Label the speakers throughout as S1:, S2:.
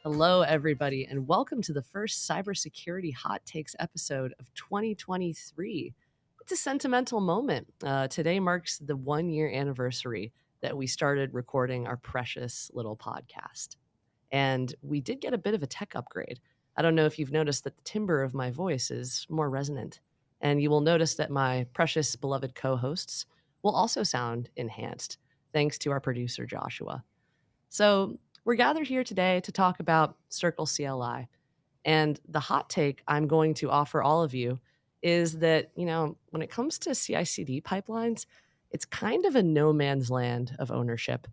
S1: Hello, everybody, and welcome to the first Cybersecurity Hot Takes episode of 2023. It's a sentimental moment. Today marks the 1-year anniversary that we started recording our precious little podcast. And we did get a bit of a tech upgrade. I don't know if you've noticed that the timbre of my voice is more resonant. And you will notice that my precious beloved co-hosts will also sound enhanced, thanks to our producer, Joshua. So we're gathered here today to talk about CircleCI. And the hot take I'm going to offer all of you is that, when it comes to CICD pipelines, it's kind of a no man's land of ownership.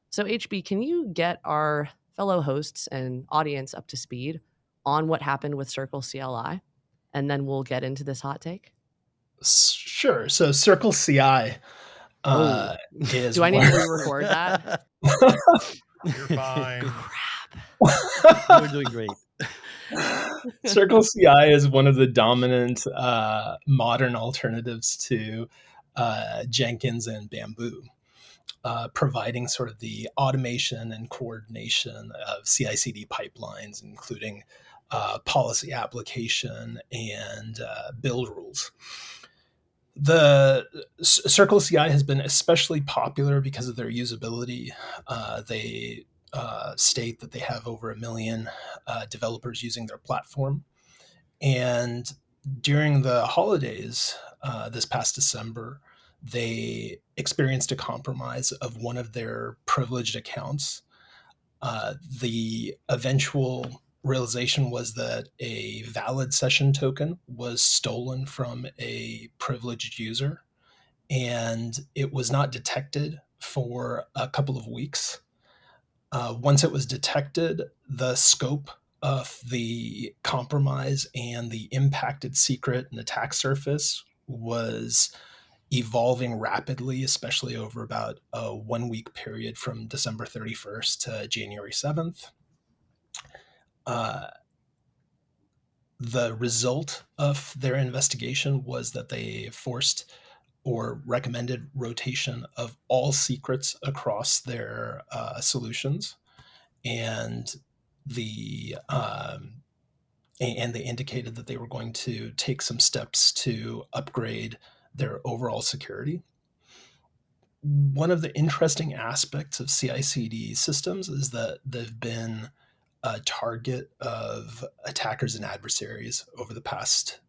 S1: So HB, can you get our fellow hosts and audience up to speed on what happened with CircleCI? And then we'll get into this hot take.
S2: Sure. So CircleCI is...
S1: Do I need to re-record that?
S3: You're fine.
S1: Crap.
S4: You're doing great.
S2: CircleCI is one of the dominant modern alternatives to Jenkins and Bamboo, providing sort of the automation and coordination of CI/CD pipelines, including policy application and build rules. The CircleCI has been especially popular because of their usability. They state that they have over 1 million developers using their platform. And during the holidays this past December, they experienced a compromise of one of their privileged accounts. The eventual realization was that a valid session token was stolen from a privileged user, and it was not detected for a couple of weeks. Once it was detected, the scope of the compromise and the impacted secret and attack surface was evolving rapidly, especially over about a 1-week period from December 31st to January 7th. The result of their investigation was that they forced or recommended rotation of all secrets across their solutions, and they indicated that they were going to take some steps to upgrade their overall security. One of the interesting aspects of CI/CD systems is that they've been a target of attackers and adversaries over the past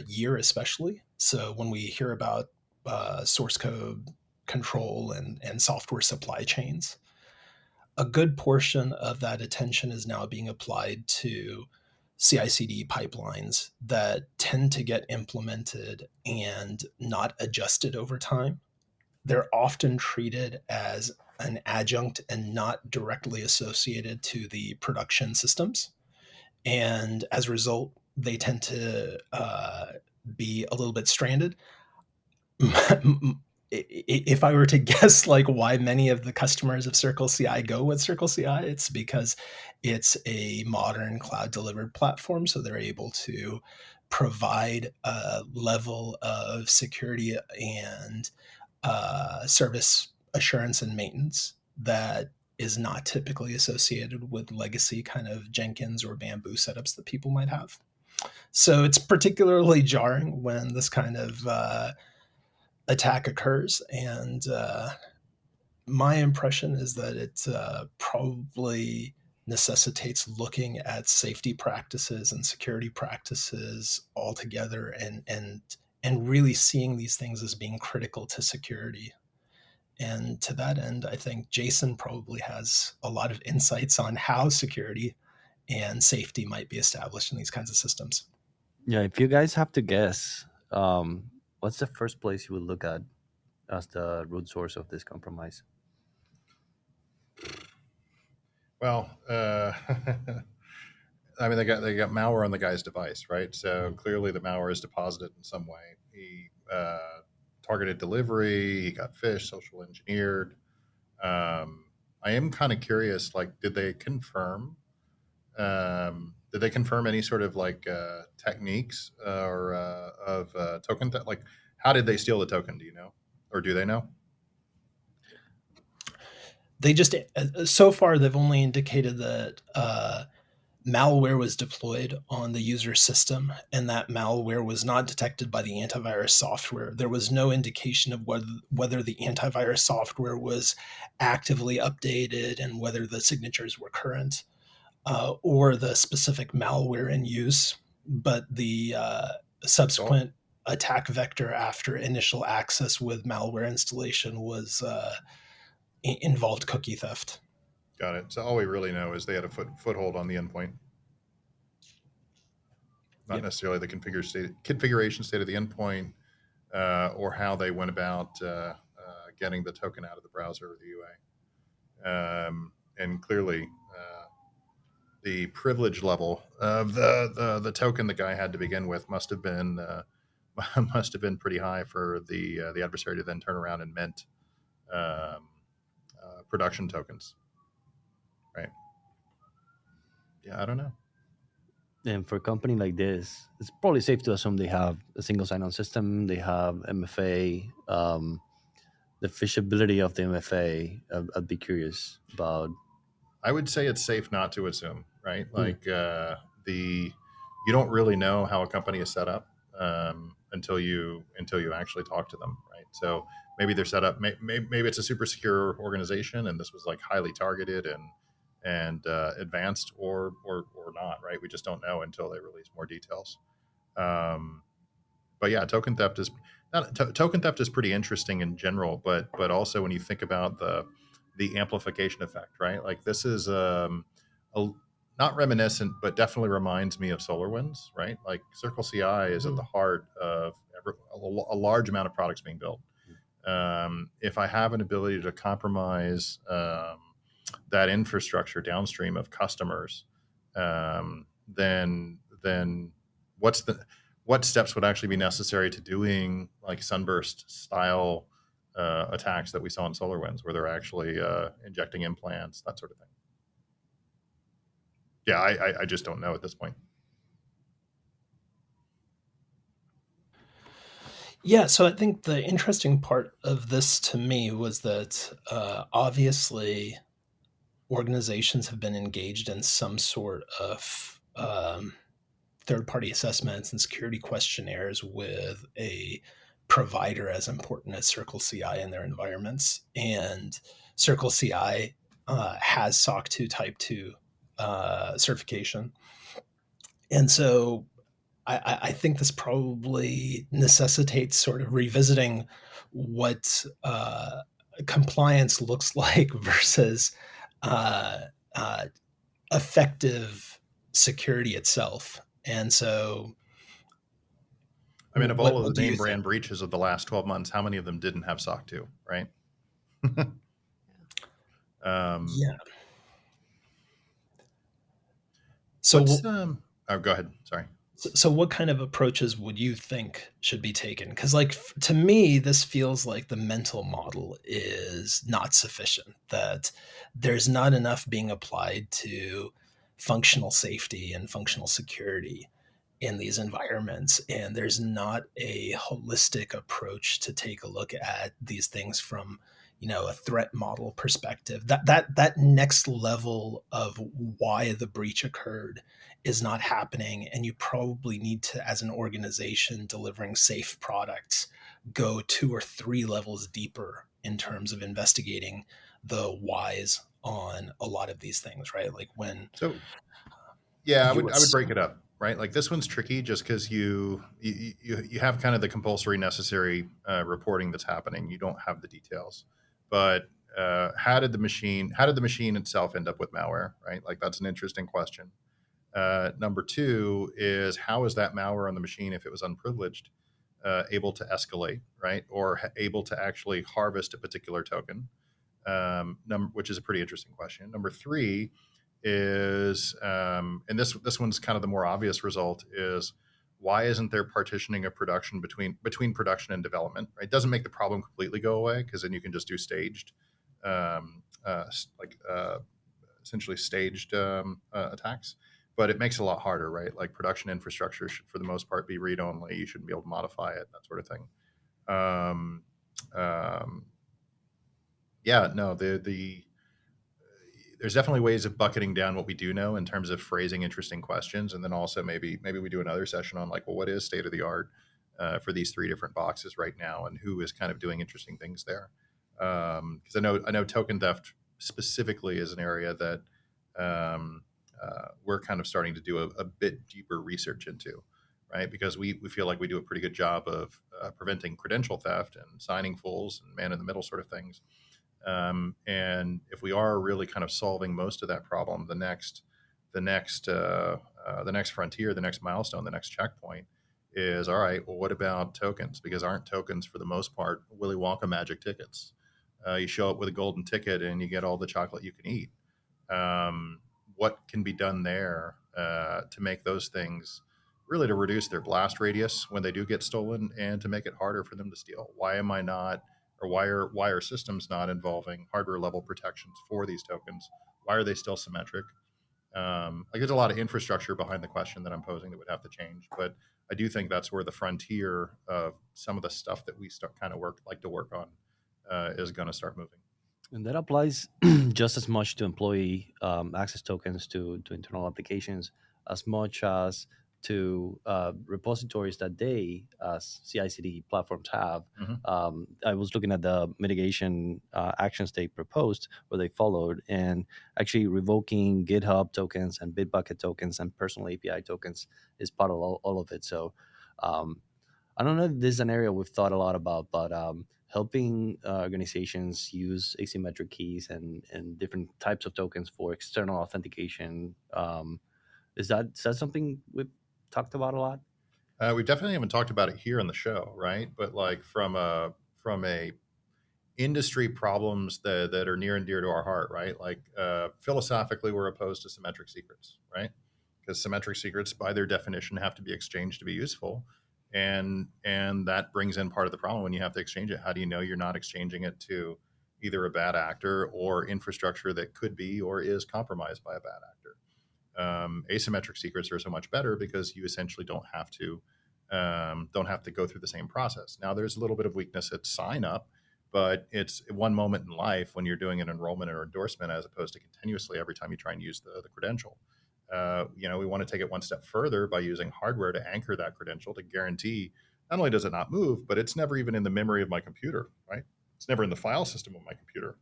S2: year, especially. So when we hear about source code control and software supply chains, a good portion of that attention is now being applied to CI/CD pipelines that tend to get implemented and not adjusted over time. They're often treated as an adjunct and not directly associated to the production systems. And as a result, they tend to be a little bit stranded. If I were to guess why many of the customers of CircleCI go with CircleCI, it's because it's a modern cloud delivered platform. So they're able to provide a level of security and service assurance and maintenance that is not typically associated with legacy kind of Jenkins or Bamboo setups that people might have. So it's particularly jarring when this kind of attack occurs. And my impression is that it probably necessitates looking at safety practices and security practices altogether and really seeing these things as being critical to security. And to that end, I think Jasson probably has a lot of insights on how security and safety might be established in these kinds of systems.
S4: Yeah, if you guys have to guess, what's the first place you would look at as the root source of this compromise?
S3: Well, I mean, they got malware on the guy's device, right? So clearly the malware is deposited in some way. He targeted delivery, he got phished, social engineered. I am kind of curious, did they confirm any sort of techniques of token? How did they steal the token? Do you know, or do they know?
S2: they just so far they've only indicated that malware was deployed on the user system, and that malware was not detected by the antivirus software. There was no indication of whether the antivirus software was actively updated and whether the signatures were current, or the specific malware in use. But the subsequent attack vector after initial access with malware installation was involved cookie theft.
S3: Got it. So all we really know is they had a foothold on the endpoint, not
S2: Yep.
S3: necessarily the configuration state of the endpoint, or how they went about getting the token out of the browser or the UI. And clearly, the privilege level of the token the guy had to begin with must have been pretty high for the adversary to then turn around and mint production tokens, right? Yeah, I don't know.
S4: And for a company like this, it's probably safe to assume they have a single sign-on system. They have MFA. The phishability of the MFA, I'd be curious about.
S3: I would say it's safe not to assume, right? Like you don't really know how a company is set up until you actually talk to them, right? So maybe they're set up. Maybe it's a super secure organization, and this was like highly targeted and advanced, or not, right? We just don't know until they release more details. But yeah, token theft is pretty interesting in general, but also when you think about the amplification effect, right? Like this is not reminiscent, but definitely reminds me of SolarWinds, right? Like CircleCI is at the heart of a large amount of products being built. If I have an ability to compromise that infrastructure downstream of customers, then what steps would actually be necessary to doing like sunburst style attacks that we saw in SolarWinds, where they're actually injecting implants, that sort of thing? Yeah, I just don't know at this point.
S2: Yeah, so I think the interesting part of this to me was that obviously organizations have been engaged in some sort of third-party assessments and security questionnaires with a provider as important as CircleCI in their environments. And CircleCI has SOC 2 Type 2 certification. And so I think this probably necessitates sort of revisiting what compliance looks like versus uh, uh, effective security itself. And so,
S3: I mean, of all of
S2: what
S3: the
S2: do you
S3: name
S2: think?
S3: brand breaches of the last 12 months, how many of them didn't have SOC 2, right?
S2: Yeah. So,
S3: What's oh, go ahead. Sorry.
S2: so what kind of approaches would you think should be taken? Because, like, to me, this feels like the mental model is not sufficient. That there's not enough being applied to functional safety and functional security in these environments, and there's not a holistic approach to take a look at these things from, a threat model perspective. That next level of why the breach occurred is not happening, and you probably need to, as an organization delivering safe products, go 2 or 3 levels deeper in terms of investigating the whys on a lot of these things, right? Like when
S3: So yeah, I
S2: you
S3: would break it up, right? Like this one's tricky just because you have kind of the compulsory necessary reporting that's happening. You don't have the details, but how did the machine itself end up with malware, right? Like that's an interesting question. Number two is, how is that malware on the machine, if it was unprivileged, able to escalate, right, or able to actually harvest a particular token? Which is a pretty interesting question. Number three is, and this one's kind of the more obvious result, is why isn't there partitioning of production between production and development? Right, it doesn't make the problem completely go away, because then you can just do staged, essentially staged attacks. But it makes it a lot harder, right? Like production infrastructure should, for the most part, be read only. You shouldn't be able to modify it, that sort of thing. Yeah, no, the there's definitely ways of bucketing down what we do know in terms of phrasing interesting questions, and then also maybe we do another session on like, well, what is state of the art for these three different boxes right now, and who is kind of doing interesting things there. Because I know token theft specifically is an area that we're kind of starting to do a bit deeper research into, right? Because we feel like we do a pretty good job of preventing credential theft and signing fools and man in the middle sort of things. And if we are really kind of solving most of that problem, the next frontier, the next milestone, the next checkpoint is, all right, well, what about tokens? Because aren't tokens for the most part Willy Wonka magic tickets? You show up with a golden ticket and you get all the chocolate you can eat. What can be done there to make those things really to reduce their blast radius when they do get stolen and to make it harder for them to steal? Why am I not, or why are systems not involving hardware level protections for these tokens? Why are they still symmetric? Like there's a lot of infrastructure behind the question that I'm posing that would have to change, but I do think that's where the frontier of some of the stuff that we like to work on is going to start moving.
S4: And that applies just as much to employee access tokens to internal applications as much as to repositories that they, as CICD platforms, have.
S3: Mhm.
S4: I was looking at the mitigation actions they proposed or they followed, and actually revoking GitHub tokens and Bitbucket tokens and personal API tokens is part of all of it. So I don't know if this is an area we've thought a lot about, but helping organizations use asymmetric keys and different types of tokens for external authentication. Is that something we've talked about a lot?
S3: We definitely haven't talked about it here on the show, right? But like from a industry problems that are near and dear to our heart, right? Like philosophically, we're opposed to symmetric secrets, right? Because symmetric secrets, by their definition, have to be exchanged to be useful, and that brings in part of the problem when you have to exchange it. How do you know you're not exchanging it to either a bad actor or infrastructure that could be or is compromised by a bad actor? Asymmetric secrets are so much better because you essentially don't have to go through the same process. Now, there's a little bit of weakness at sign up, but it's one moment in life when you're doing an enrollment or endorsement as opposed to continuously every time you try and use the credential. We want to take it one step further by using hardware to anchor that credential to guarantee not only does it not move, but it's never even in the memory of my computer, right? It's never in the file system of my computer.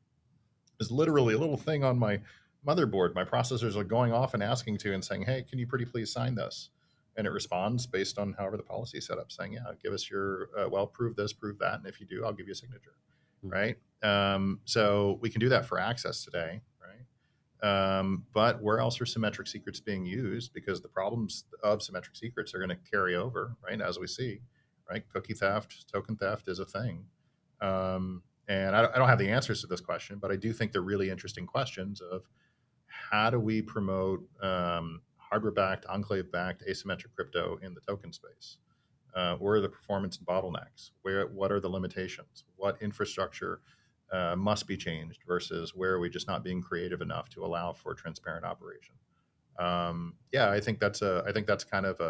S3: There's literally a little thing on my motherboard. My processors are going off and asking to and saying, hey, can you pretty please sign this? And it responds based on however the policy is set up, saying, yeah, give us your, prove this, prove that. And if you do, I'll give you a signature, right? So we can do that for access today, right? But where else are symmetric secrets being used? Because the problems of symmetric secrets are going to carry over, right? As we see, right? Cookie theft, token theft is a thing. And I don't have the answers to this question, but I do think they're really interesting questions of how do we promote hardware-backed, enclave-backed, asymmetric crypto in the token space? Where are the performance bottlenecks? What are the limitations? What infrastructure must be changed versus where are we just not being creative enough to allow for transparent operation? I think that's kind of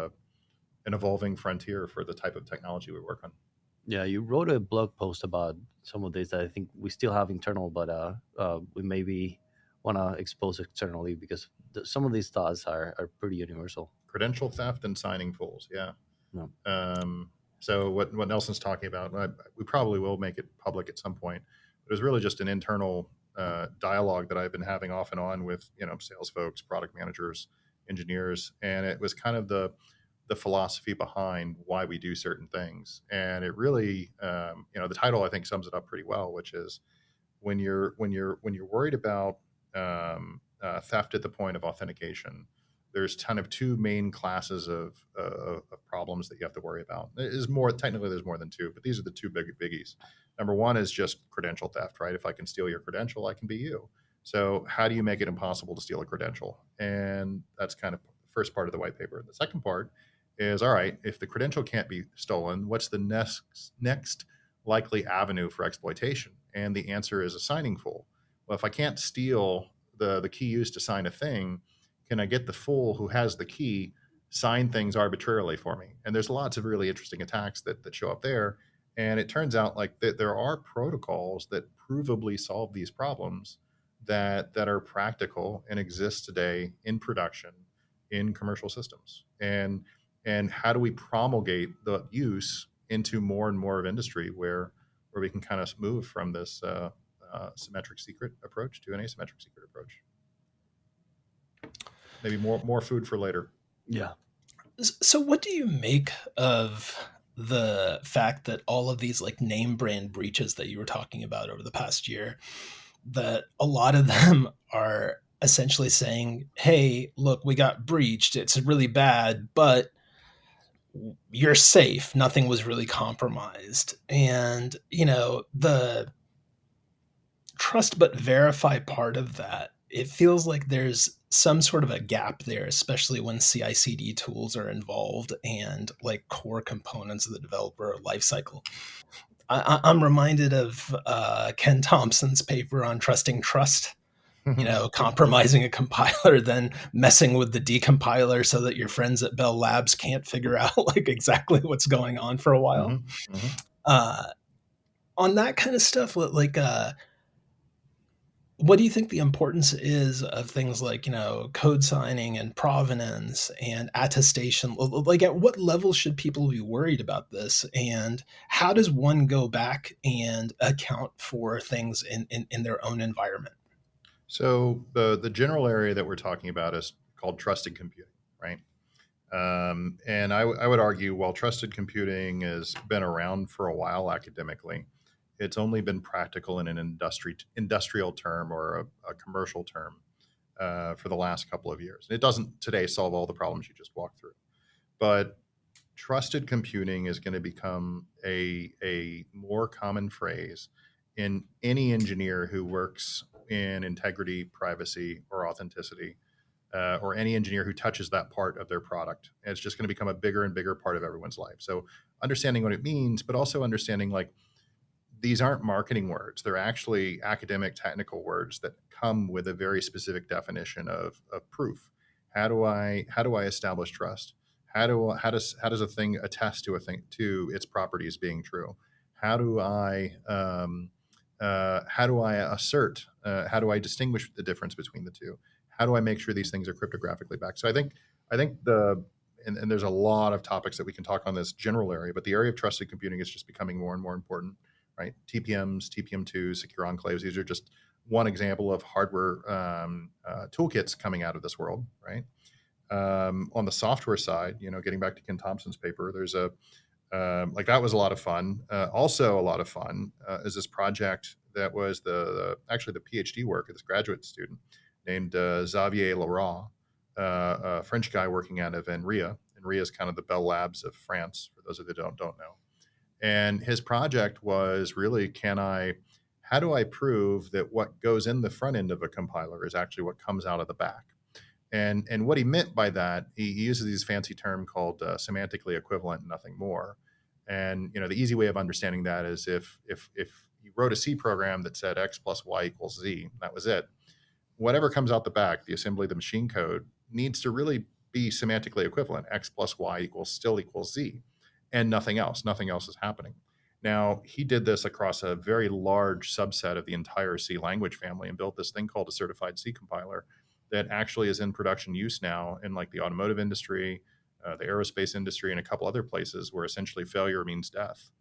S3: an evolving frontier for the type of technology we work on.
S4: Yeah, you wrote a blog post about some of this that I think we still have internal, but we maybe want to expose externally because some of these thoughts are pretty universal.
S3: Credential theft and signing fools, yeah.
S4: Yeah.
S3: So what Nelson's talking about, we probably will make it public at some point. But it was really just an internal dialogue that I've been having off and on with sales folks, product managers, engineers, and it was kind of the philosophy behind why we do certain things. And it really, the title I think sums it up pretty well, which is when you're worried about theft at the point of authentication, there's kind of two main classes of problems that you have to worry about. There's more than two, but these are the two biggies. Number one is just credential theft, right? If I can steal your credential, I can be you. So how do you make it impossible to steal a credential? And that's kind of the first part of the white paper. The second part is, all right, if the credential can't be stolen, what's the next likely avenue for exploitation? And the answer is a signing fool. Well, if I can't steal the key used to sign a thing, can I get the fool who has the key sign things arbitrarily for me? And there's lots of really interesting attacks that show up there. And it turns out like that there are protocols that provably solve these problems. that are practical and exist today in production in commercial systems, and how do we promulgate the use into more and more of industry where we can kind of move from this symmetric secret approach to an asymmetric secret approach. Maybe more food for later.
S4: Yeah.
S2: So what do you make of the fact that all of these like name brand breaches that you were talking about over the past year, that a lot of them are essentially saying, hey, look, we got breached, it's really bad, but you're safe, nothing was really compromised. And the trust but verify part of that, it feels like there's some sort of a gap there, especially when CICD tools are involved and like core components of the developer lifecycle. I'm reminded of Ken Thompson's paper on trusting trust. Compromising a compiler, then messing with the decompiler so that your friends at Bell Labs can't figure out like exactly what's going on for a while.
S3: Mm-hmm. Mm-hmm.
S2: On that kind of stuff, like what do you think the importance is of things like, code signing and provenance and attestation? Like, at what level should people be worried about this? And how does one go back and account for things in their own environment?
S3: So the general area that we're talking about is called trusted computing, right? And I would argue, while trusted computing has been around for a while academically, it's only been practical in an industrial term or a commercial term for the last couple of years. It doesn't today solve all the problems you just walked through, but trusted computing is going to become a more common phrase in any engineer who works in integrity, privacy, or authenticity, or any engineer who touches that part of their product. And it's just going to become a bigger and bigger part of everyone's life. So understanding what it means, but also understanding like these aren't marketing words. They're actually academic, technical words that come with a very specific definition of proof. How do I establish trust? How does a thing attest to its properties being true? How do I assert? How do I distinguish the difference between the two? How do I make sure these things are cryptographically backed? So I think and there's a lot of topics that we can talk on this general area, but the area of trusted computing is just becoming more and more important, right? TPMs, TPM2, secure enclaves. These are just one example of hardware toolkits coming out of this world, right? On the software side, getting back to Ken Thompson's paper, there's that was a lot of fun. Also a lot of fun is this project that was actually the PhD work of this graduate student named Xavier Leroy, a French guy working out of Enria. Enria is kind of the Bell Labs of France, for those of you that don't know. And his project was really, how do I prove that what goes in the front end of a compiler is actually what comes out of the back? And what he meant by that, he uses this fancy term called semantically equivalent, nothing more. And the easy way of understanding that is if you wrote a C program that said X plus Y equals Z, that was it. Whatever comes out the back, the assembly, the machine code, needs to really be semantically equivalent. X plus Y still equals Z, and nothing else. Nothing else is happening. Now, he did this across a very large subset of the entire C language family and built this thing called a certified C compiler that actually is in production use now in like the automotive industry, the aerospace industry, and a couple other places where essentially failure means death.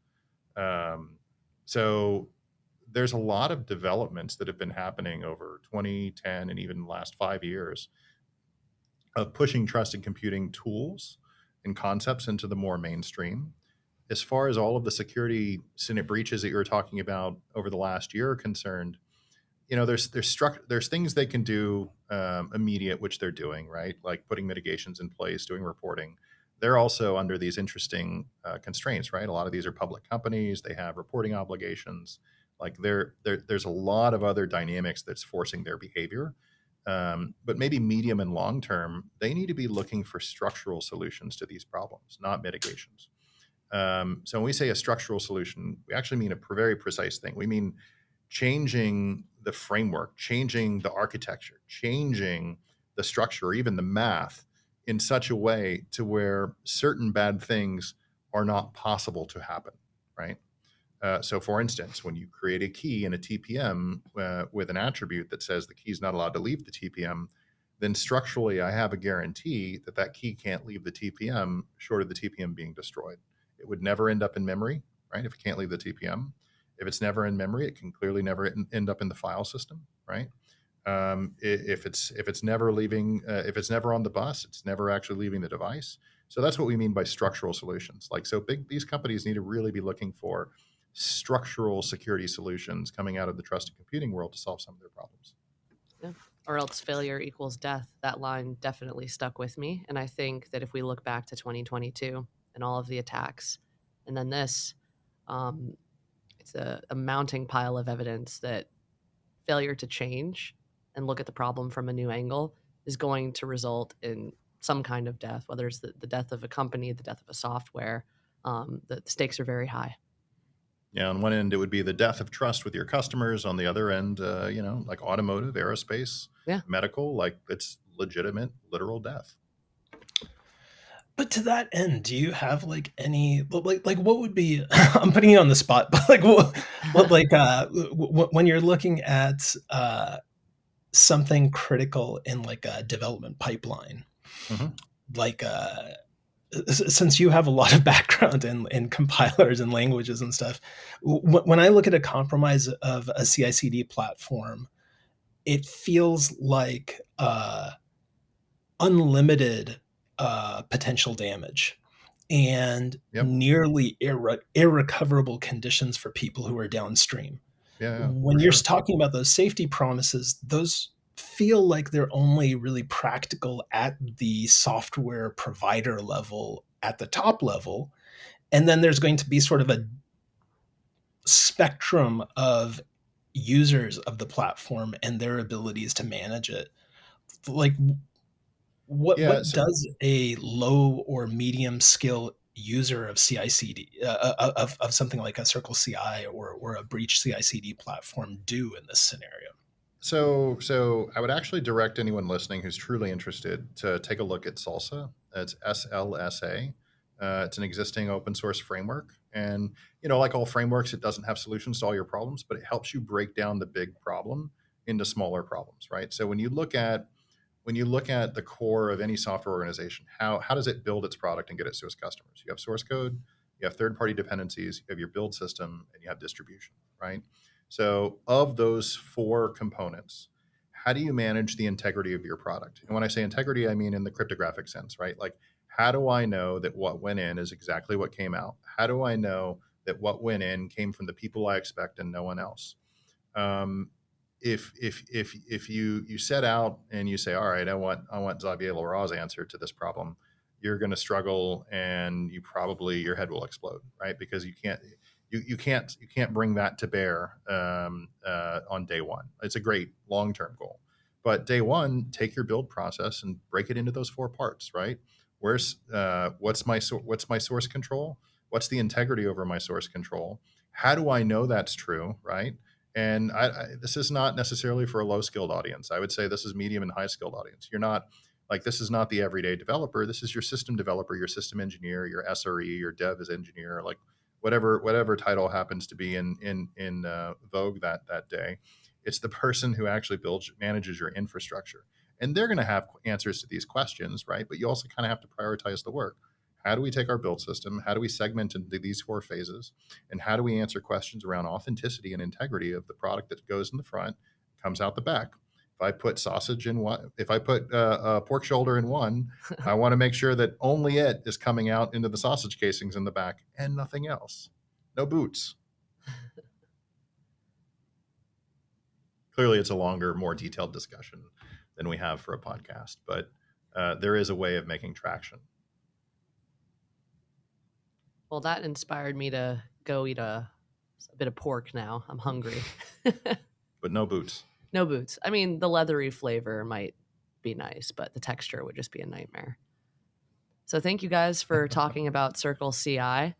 S3: So there's a lot of developments that have been happening over 2010 and even the last 5 years of pushing trusted computing tools and concepts into the more mainstream. As far as all of the security breaches that you were talking about over the last year are concerned, there's things they can do immediate, which they're doing, right? Like putting mitigations in place, doing reporting. They're also under these interesting constraints, right? A lot of these are public companies. They have reporting obligations. Like there's a lot of other dynamics that's forcing their behavior. But maybe medium and long term, they need to be looking for structural solutions to these problems, not mitigations. So when we say a structural solution, we actually mean a very precise thing. We mean changing the framework, changing the architecture, changing the structure, even the math in such a way to where certain bad things are not possible to happen, right? So for instance, when you create a key in a TPM with an attribute that says the key is not allowed to leave the TPM, then structurally I have a guarantee that that key can't leave the TPM short of the TPM being destroyed. It would never end up in memory, right? If it can't leave the TPM. If it's never in memory, it can clearly never end up in the file system, right? If it's never leaving, if it's never on the bus, it's never actually leaving the device. So that's what we mean by structural solutions. Like, so these companies need to really be looking for structural security solutions coming out of the trusted computing world to solve some of their problems.
S1: Yeah. Or else failure equals death. That line definitely stuck with me. And I think that if we look back to 2022 and all of the attacks, and then this, it's a mounting pile of evidence that failure to change and look at the problem from a new angle is going to result in some kind of death, whether it's the death of a company, the death of a software. The stakes are very high.
S3: Yeah, on one end, it would be the death of trust with your customers. On the other end, like automotive, aerospace, medical, like it's legitimate, literal death.
S2: But to that end, do you have like any like what would be? I'm putting you on the spot, but like what like when you're looking at something critical in like a development pipeline, like since you have a lot of background in compilers and languages and stuff, when I look at a compromise of a CICD platform, it feels like unlimited potential damage and nearly irrecoverable conditions for people who are downstream. When you're talking about those safety promises, those feel like they're only really practical at the software provider level, at the top level. And then there's going to be sort of a spectrum of users of the platform and their abilities to manage it. Like, what does a low or medium skill user of CICD of something like a CircleCI or a breach CICD platform do in this scenario?
S3: So I would actually direct anyone listening who's truly interested to take a look at SLSA. It's SLSA. It's an existing open source framework, and like all frameworks, it doesn't have solutions to all your problems, but it helps you break down the big problem into smaller problems, right? So when you look at the core of any software organization, how does it build its product and get it to its customers? You have source code, you have third-party dependencies, you have your build system, and you have distribution, right? So of those four components, how do you manage the integrity of your product? And when I say integrity, I mean in the cryptographic sense, right? Like, how do I know that what went in is exactly what came out? How do I know that what went in came from the people I expect and no one else? If you set out and you say, all right, I want Xavier Leroy's answer to this problem, you're going to struggle, and your head will explode, right? Because you can't bring that to bear on day one. It's a great long-term goal, but day one, take your build process and break it into those four parts, right? What's my source control? What's the integrity over my source control? How do I know that's true, right? And this is not necessarily for a low-skilled audience. I would say this is medium and high-skilled audience. You're not like, this is not the everyday developer. This is your system developer, your system engineer, your SRE, your dev as engineer, like whatever title happens to be in vogue that day. It's the person who actually manages your infrastructure. And they're going to have answers to these questions, right? But you also kind of have to prioritize the work. How do we take our build system? How do we segment into these four phases? And how do we answer questions around authenticity and integrity of the product that goes in the front, comes out the back? If I put sausage in one, if I put a pork shoulder in one, I want to make sure that only it is coming out into the sausage casings in the back and nothing else. No boots. Clearly, it's a longer, more detailed discussion than we have for a podcast, but there is a way of making traction.
S1: Well, that inspired me to go eat a bit of pork now. I'm hungry.
S3: But no boots.
S1: No boots. I mean, the leathery flavor might be nice, but the texture would just be a nightmare. So thank you guys for talking about CircleCI.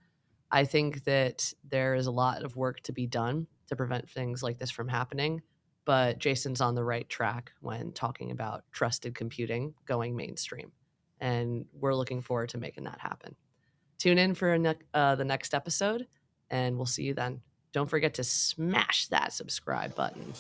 S1: I think that there is a lot of work to be done to prevent things like this from happening, but Jasson's on the right track when talking about trusted computing going mainstream, and we're looking forward to making that happen. Tune in for the next episode, and we'll see you then. Don't forget to smash that subscribe button.